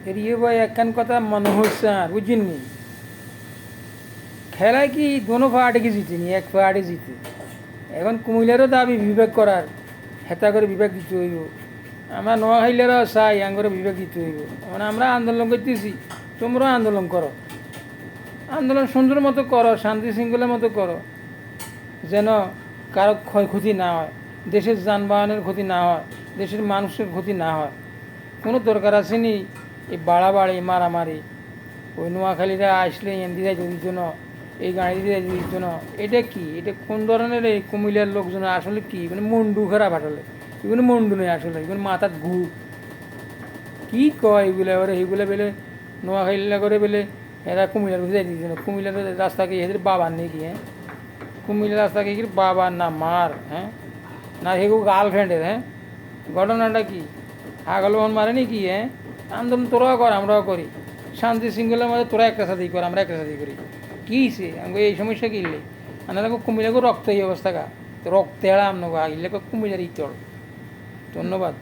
এরিয়ে ভাই একখান কথা মনে হচ্ছে আর বুঝিনি খেলায় কি দোনো পার্টিকে জিতেনি এক পার্টি জিতে এখন কুমিল্লারও দাবি বিবেক করার হেতা করে বিবেক দিতে হইব আমরা নোয়াখাইলেরও চাই আঙ্গরে বিবেক দিতে হইব মানে আমরা আন্দোলন করতেছি তোমরাও আন্দোলন করো আন্দোলন সুন্দর মতো করো শান্তি শৃঙ্খলার মতো করো যেন কারো ক্ষয়ক্ষতি না হয় দেশের যানবাহনের ক্ষতি না হয় দেশের মানুষের ক্ষতি না হয় কোনো দরকার আসেনি এই বাড়াবাড়ি মারামারি ওই নোয়াখালীরা আসলে এমদি যাই যদি জন্য এই গাড়ি দিয়ে যদি জন্য এটা কি এটা কোন ধরনের এই কুমিল্লার লোকজন আসলে কি মানে মন্ডু খারাপ আসলে এগুলো মন্ডু নেই আসলে এগুলো মাথার ঘু কী কয় এগুলো এবারে এইগুলো বেলে নোয়াখালীরা করে বেলে এরা কুমিল্লার বুঝে দিয়েছে না কুমিল্লার রাস্তাকে এদের বাবার নেই কি হ্যাঁ কুমিল্লার রাস্তাকে কি বাবার না মার হ্যাঁ না হেগু গার্লফ্রেন্ডের হ্যাঁ ঘটনাটা কি আগলন মারেনি কি হ্যাঁ আন্দোলন তোরাও কর আমরাও করি শান্তি শৃঙ্খলার মধ্যে তোরা একটা সাথেই কর আমরা একটা সাথেই করি কী সে আমাকে এই সমস্যা কিনলে আমরা কুমিল্লাকে রক্ত এই অবস্থা কা রক্ত এড়া আপনাকে আগিলে কুমিল্লার ইতল ধন্যবাদ।